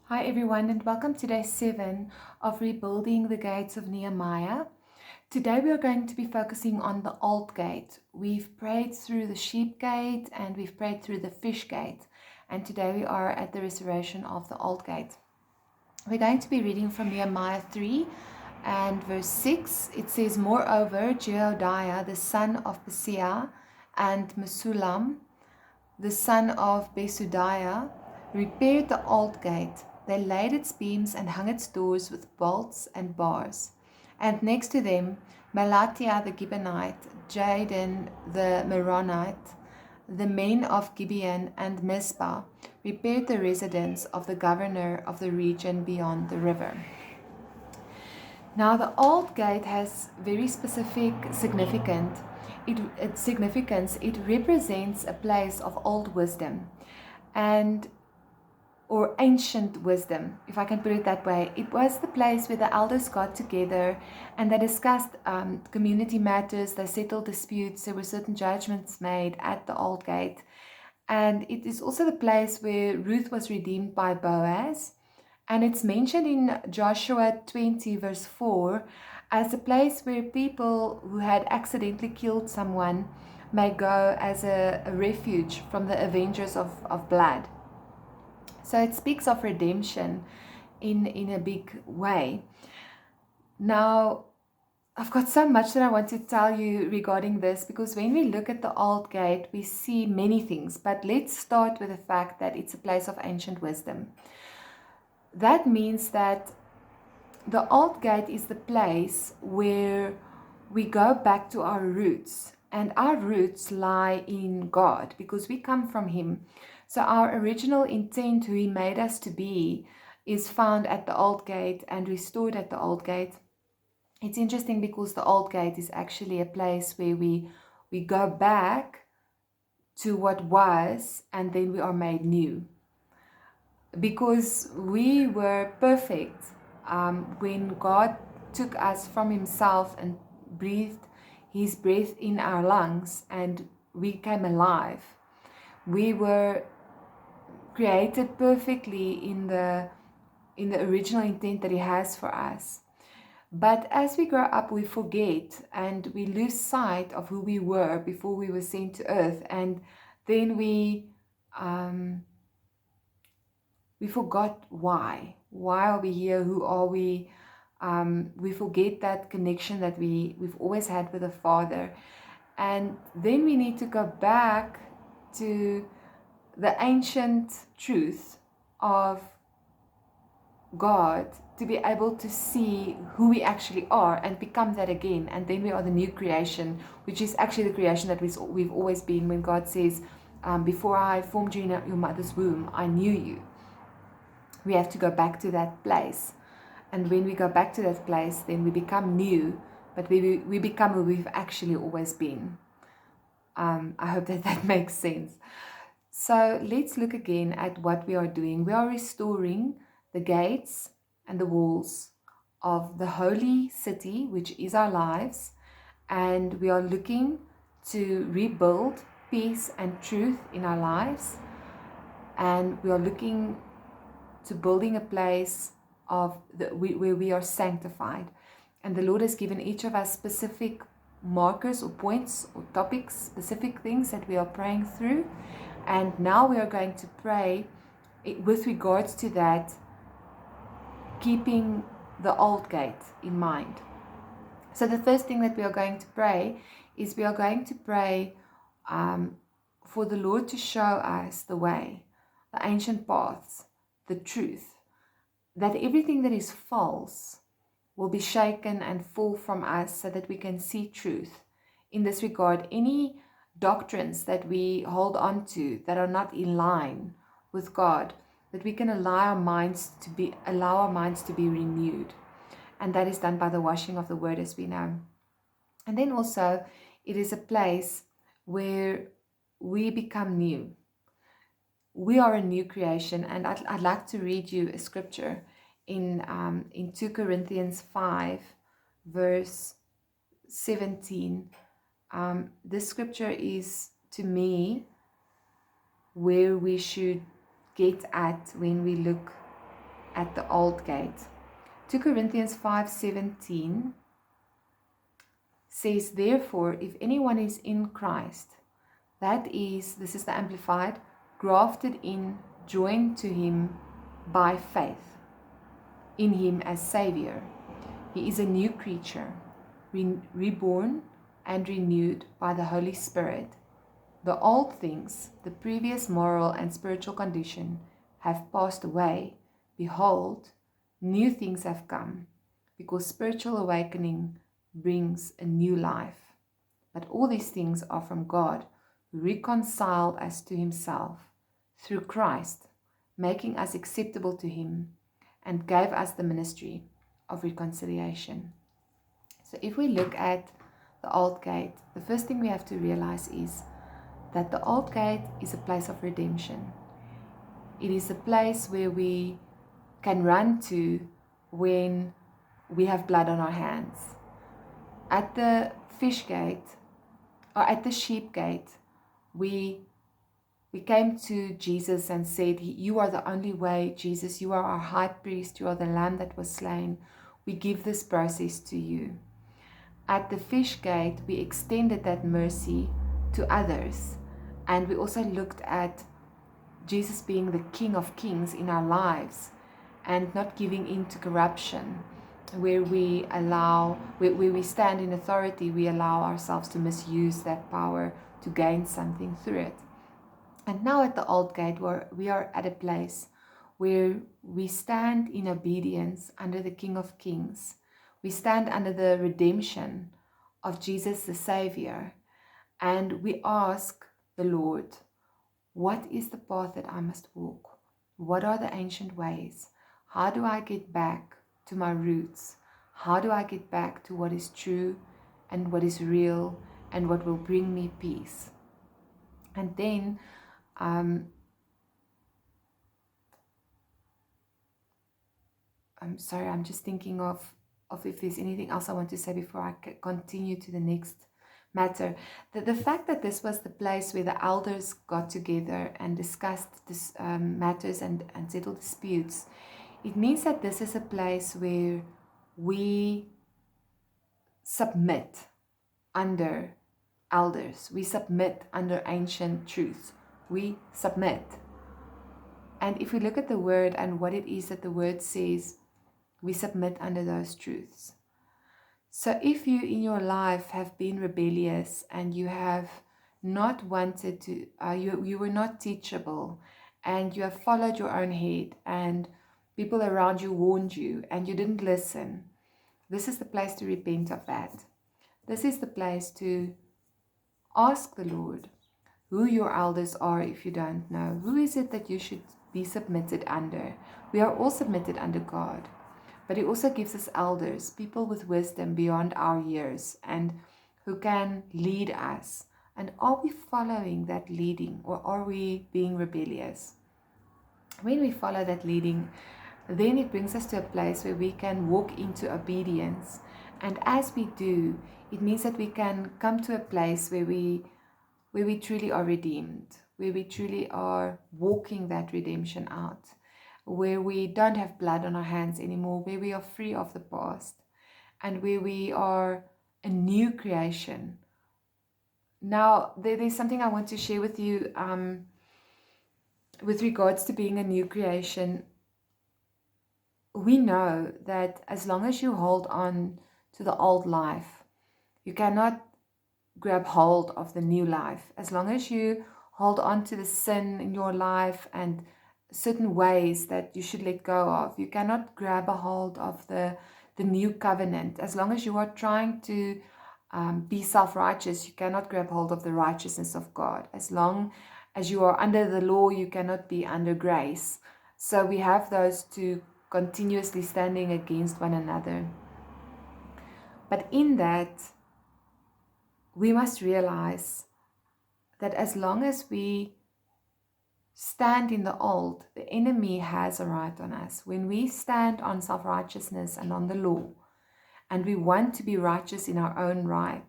Hi everyone, and welcome to day 7 of Rebuilding the Gates of Nehemiah. Today we are going to be focusing on the Old Gate. We've prayed through the Sheep Gate and we've prayed through the Fish Gate, and today we are at the restoration of the Old Gate. We're going to be reading from Nehemiah 3 and verse 6. It says, "Moreover, Jehoiada the son of Paseah and Mesullam the son of Besudaiah repaired the old gate. They laid its beams and hung its doors with bolts and bars. And next to them, Melatiah the Gibeonite, Jadon the Meronite, the men of Gibeon and Mizpah repaired the residence of the governor of the region beyond the river." Now, the Old Gate has very specific significance. It represents a place of old wisdom and or ancient wisdom, if I can put it that way. It was the place where the elders got together and they discussed community matters, they settled disputes, there were certain judgments made at the Old Gate. And it is also the place where Ruth was redeemed by Boaz. And it's mentioned in Joshua 20 verse 4 as a place where people who had accidentally killed someone may go as a refuge from the avengers of blood. So it speaks of redemption in a big way. Now, I've got so much that I want to tell you regarding this, because when we look at the Old Gate, we see many things. But let's start with the fact that it's a place of ancient wisdom. That means that the Old Gate is the place where we go back to our roots, and our roots lie in God because we come from Him. So our original intent, who He made us to be, is found at the Old Gate and restored at the Old Gate. It's interesting because the Old Gate is actually a place where we go back to what was, and then we are made new. Because we were perfect when God took us from Himself and breathed His breath in our lungs and we came alive. We were created perfectly in the original intent that He has for us. But as we grow up, we forget and we lose sight of who we were before we were sent to earth, and then we forgot why. Why are we here? Who are we? We forget that connection that we've always had with the Father. And then we need to go back to the ancient truth of God to be able to see who we actually are and become that again. And then we are the new creation, which is actually the creation that we've always been. When God says, before I formed you in your mother's womb, I knew you. We have to go back to that place. And when we go back to that place, then we become new, but we become who we've actually always been. I hope that makes sense. So let's look again at what we are doing. We are restoring the gates and the walls of the holy city, which is our lives, and we are looking to rebuild peace and truth in our lives, and we are looking to building a place where we are sanctified. And the Lord has given each of us specific markers or points or topics, specific things that we are praying through. And now we are going to pray with regards to that, keeping the Old Gate in mind. So the first thing that we are going to pray is we are going to pray for the Lord to show us the way, the ancient paths, the truth, that everything that is false will be shaken and fall from us so that we can see truth. In this regard, any doctrines that we hold on to that are not in line with God, that we can allow our minds to be renewed. And that is done by the washing of the word, as we know. And then also, it is a place where we become new. We are a new creation, and I'd like to read you a scripture in 2 Corinthians 5, verse 17. This scripture is, to me, where we should get at when we look at the old gate. 2 Corinthians 5:17 says, therefore, if anyone is in Christ, that is, this is the Amplified, grafted in, joined to him by faith in him as Savior, he is a new creature, reborn and renewed by the Holy Spirit. The old things, the previous moral and spiritual condition, have passed away. Behold, new things have come, because spiritual awakening brings a new life. But all these things are from God, who reconciled us to himself through Christ, making us acceptable to him, and gave us the ministry of reconciliation. So if we look at the old gate, the first thing we have to realize is that the old gate is a place of redemption. It is a place where we can run to when we have blood on our hands. At the fish gate, or at the sheep gate, we came to Jesus and said, you are the only way, Jesus. You are our high priest. You are the lamb that was slain. We give this process to you. At the fish gate, we extended that mercy to others. And we also looked at Jesus being the King of Kings in our lives and not giving in to corruption. Where we stand in authority, we allow ourselves to misuse that power to gain something through it. And now at the old gate, we are at a place where we stand in obedience under the King of Kings. We stand under the redemption of Jesus the Savior. And we ask the Lord, what is the path that I must walk? What are the ancient ways? How do I get back to my roots? How do I get back to what is true and what is real and what will bring me peace? And then I'm sorry, I'm just thinking of if there's anything else I want to say before I continue to the next matter. The fact that this was the place where the elders got together and discussed this, matters and settled disputes, it means that this is a place where we submit under elders. We submit under ancient truths. We submit. And if we look at the word and what it is that the word says, we submit under those truths. So if you in your life have been rebellious and you have not wanted to, you were not teachable, and you have followed your own head, and people around you warned you and you didn't listen, this is the place to repent of that. This is the place to ask the Lord who your elders are if you don't know. Who is it that you should be submitted under? We are all submitted under God. But he also gives us elders, people with wisdom beyond our years and who can lead us. And are we following that leading, or are we being rebellious? When we follow that leading, then it brings us to a place where we can walk into obedience. And as we do, it means that we can come to a place where we truly are redeemed, where we truly are walking that redemption out, where we don't have blood on our hands anymore, where we are free of the past, and where we are a new creation. Now, there's something I want to share with you with regards to being a new creation. We know that as long as you hold on to the old life, you cannot grab hold of the new life. As long as you hold on to the sin in your life and certain ways that you should let go of, you cannot grab a hold of the new covenant. As long as you are trying to be self-righteous, you cannot grab hold of the righteousness of God. As long as you are under the law, you cannot be under grace. So we have those two continuously standing against one another. But in that, we must realize that as long as we stand in the old, the enemy has a right on us. When we stand on self-righteousness and on the law, and we want to be righteous in our own right,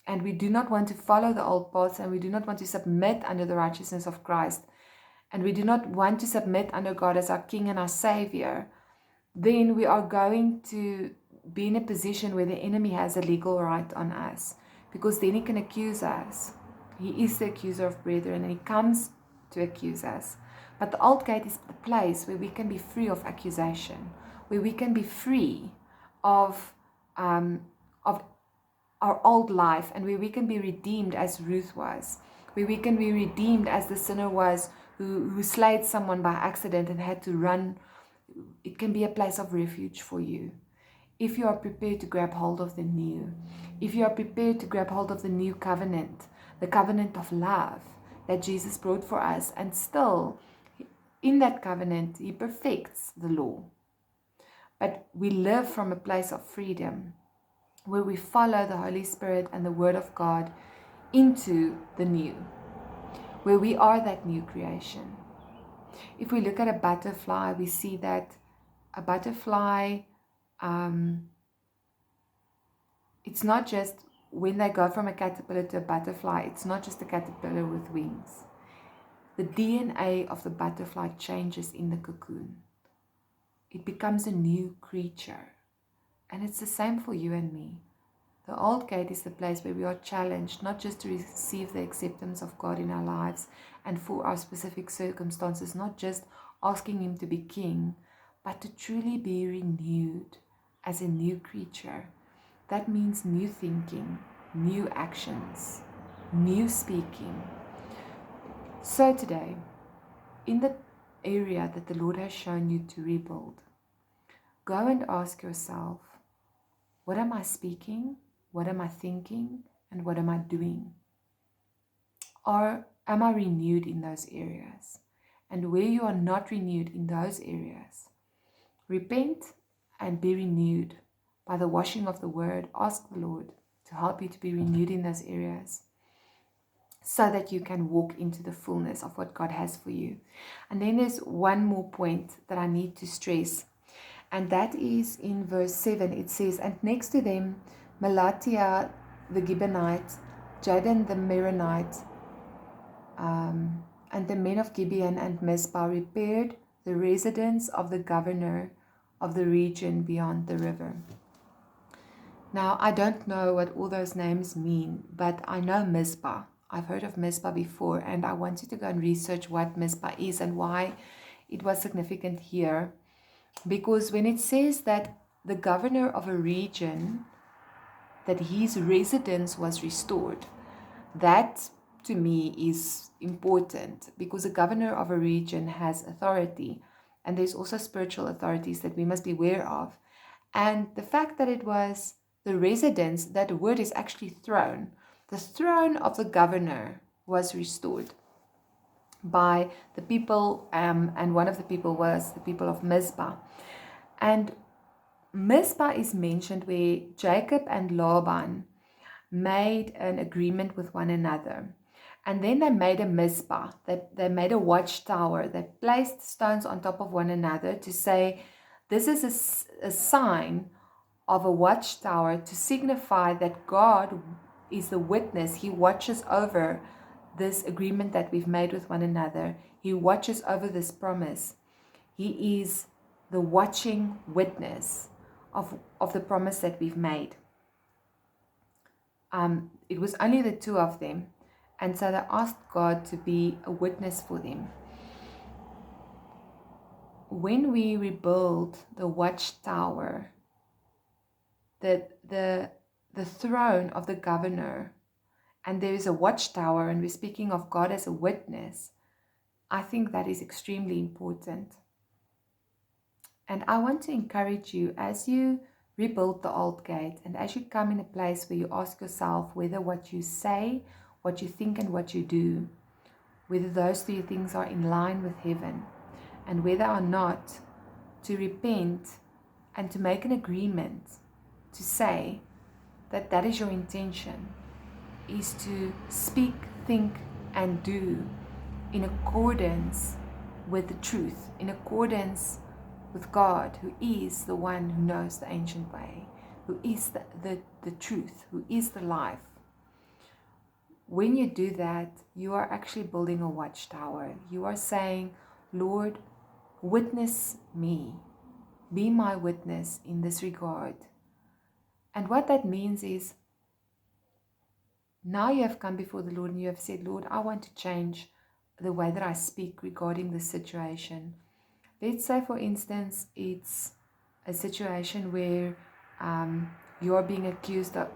and we do not want to follow the old paths, and we do not want to submit under the righteousness of Christ, and we do not want to submit under God as our King and our Savior, then we are going to be in a position where the enemy has a legal right on us, because then he can accuse us. He is the accuser of brethren, and he comes to accuse us. But the old gate is the place where we can be free of accusation, where we can be free of our old life, and where we can be redeemed as Ruth was, where we can be redeemed as the sinner was who slayed someone by accident and had to run. It can be a place of refuge for you. If you are prepared to grab hold of the new, if you are prepared to grab hold of the new covenant, the covenant of love that Jesus brought for us, and still in that covenant, he perfects the law. But we live from a place of freedom, where we follow the Holy Spirit and the Word of God into the new, where we are that new creation. If we look at a butterfly, we see that a butterfly, it's not just when they go from a caterpillar to a butterfly, it's not just a caterpillar with wings. The DNA of the butterfly changes in the cocoon. It becomes a new creature. And it's the same for you and me. The old gate is the place where we are challenged not just to receive the acceptance of God in our lives and for our specific circumstances, not just asking him to be king, but to truly be renewed as a new creature. That means new thinking, new actions, new speaking. So today, in the area that the Lord has shown you to rebuild, go and ask yourself, what am I speaking? What am I thinking? And what am I doing? Or am I renewed in those areas? And where you are not renewed in those areas, repent and be renewed by the washing of the word. Ask the Lord to help you to be renewed in those areas, so that you can walk into the fullness of what God has for you. And then there's one more point that I need to stress, and that is in verse 7. It says, and next to them, Melatiah the Gibeonite, Jadon the Meronite, and the men of Gibeon and Mizpah repaired the residence of the governor of the region beyond the river. Now, I don't know what all those names mean, but I know Mizpah. I've heard of Mizpah before, and I wanted to go and research what Mizpah is and why it was significant here. Because when it says that the governor of a region, that his residence was restored, that to me is important, because the governor of a region has authority, and there's also spiritual authorities that we must be aware of. And the fact that it was the residence, that word is actually throne. The throne of the governor was restored by the people, and one of the people was the people of Mizpah. And Mizpah is mentioned where Jacob and Laban made an agreement with one another. And then they made a Mizpah, they made a watchtower. They placed stones on top of one another to say, this is a sign of a watchtower to signify that God is the witness. He watches over this agreement that we've made with one another. He watches over this promise. He is the watching witness of the promise that we've made. It was only the two of them, and so they asked God to be a witness for them. When we rebuild the watchtower, the throne of the governor, and there is a watchtower, and we're speaking of God as a witness, I think that is extremely important. And I want to encourage you, as you rebuild the old gate, and as you come in a place where you ask yourself whether what you say, what you think, and what you do, whether those three things are in line with heaven, and whether or not, to repent and to make an agreement to say that that is your intention, is to speak, think, and do in accordance with the truth, in accordance with God, who is the one who knows the ancient way, who is the truth, who is the life. when you do that, you are actually building a watchtower. You are saying, Lord, witness me. Be my witness in this regard. And what that means is, now you have come before the Lord and you have said, Lord, I want to change the way that I speak regarding this situation. Let's say, for instance, it's a situation where you are being accused of,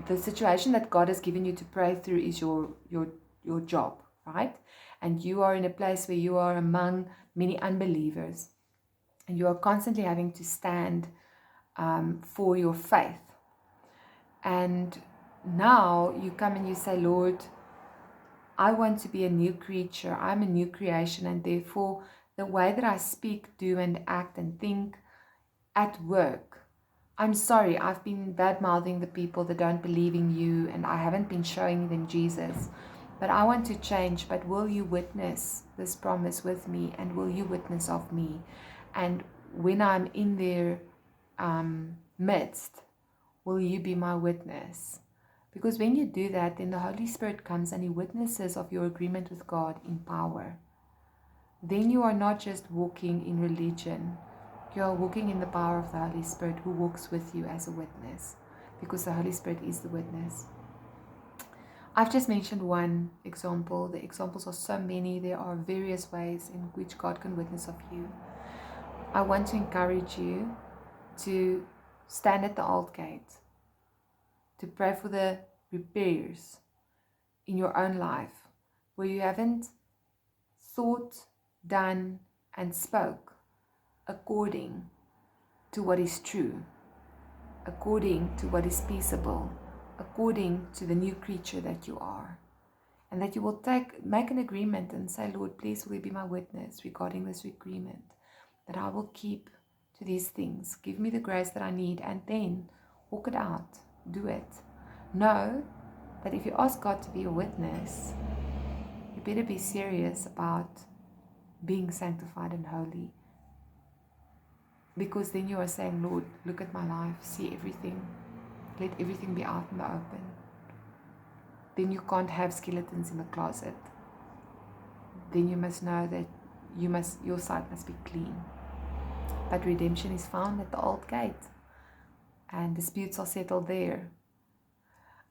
the situation that God has given you to pray through is your job, right? And you are in a place where you are among many unbelievers and you are constantly having to stand for your faith. And now you come and you say, Lord, I want to be a new creature. I'm a new creation, and therefore the way that I speak, do, and act and think at work, I'm sorry, I've been bad-mouthing the people that don't believe in you, and I haven't been showing them Jesus. But I want to change. But will you witness this promise with me, and will you witness of me? And when I'm in their midst, will you be my witness? Because when you do that, then the Holy Spirit comes and He witnesses of your agreement with God in power. Then you are not just walking in religion, you are walking in the power of the Holy Spirit, who walks with you as a witness, because the Holy Spirit is the witness. I've just mentioned one example. The examples are so many. There are various ways in which God can witness of you. I want to encourage you to stand at the old gate, to pray for the repairs in your own life where you haven't thought, done, and spoke according to what is true, according to what is peaceable, according to the new creature that you are. And that you will make an agreement and say, Lord, please will you be my witness regarding this agreement, that I will keep to these things. Give me the grace that I need, and then walk it out. Do it. Know that if you ask God to be a witness, you better be serious about being sanctified and holy. Because then you are saying, Lord, look at my life, see everything. Let everything be out in the open. Then you can't have skeletons in the closet. Then you must know that your sight must be clean. But redemption is found at the old gate, and disputes are settled there.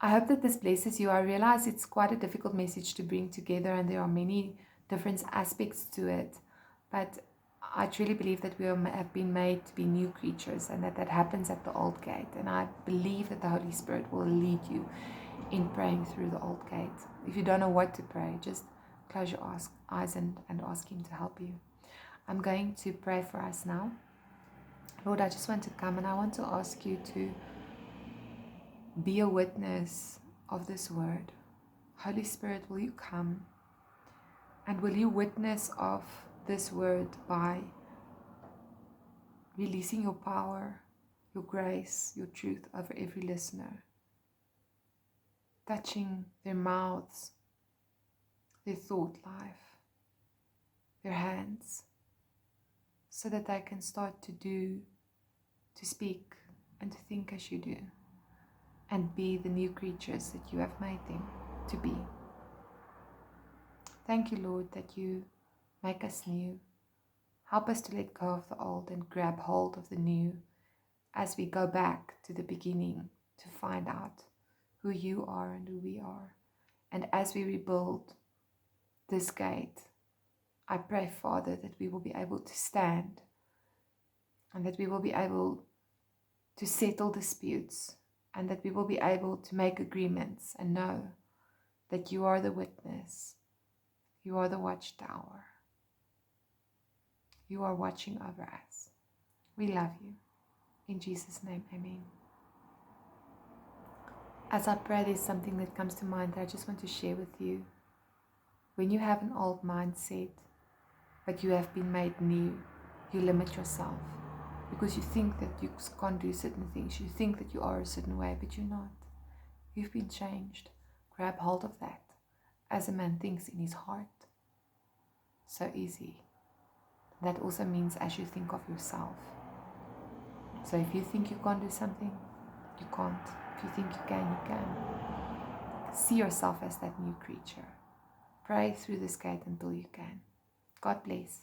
I hope that this blesses you. I realize it's quite a difficult message to bring together, and there are many different aspects to it. But I truly believe that we have been made to be new creatures, and that happens at the old gate. And I believe that the Holy Spirit will lead you in praying through the old gate. If you don't know what to pray, just close your eyes and ask Him to help you. I'm going to pray for us now. Lord, I just want to come and I want to ask you to be a witness of this word. Holy Spirit, will you come and will you witness of this word by releasing your power, your grace, your truth over every listener, touching their mouths, their thought life, their hands, so that they can start to do, to speak, and to think as you do, and be the new creatures that you have made them to be. Thank you, Lord, that you make us new. Help us to let go of the old and grab hold of the new as we go back to the beginning to find out who you are and who we are. And as we rebuild this gate, I pray, Father, that we will be able to stand and that we will be able to settle disputes and that we will be able to make agreements and know that you are the witness, you are the watchtower, you are watching over us. We love you. In Jesus' name, amen. As I pray, there's something that comes to mind that I just want to share with you. When you have an old mindset, but you have been made new, you limit yourself because you think that you can't do certain things. You think that you are a certain way, but you're not. You've been changed. Grab hold of that. As a man thinks in his heart. So easy. That also means as you think of yourself. So if you think you can't do something, you can't. If you think you can, you can. See yourself as that new creature. Pray through this gate until you can. God bless.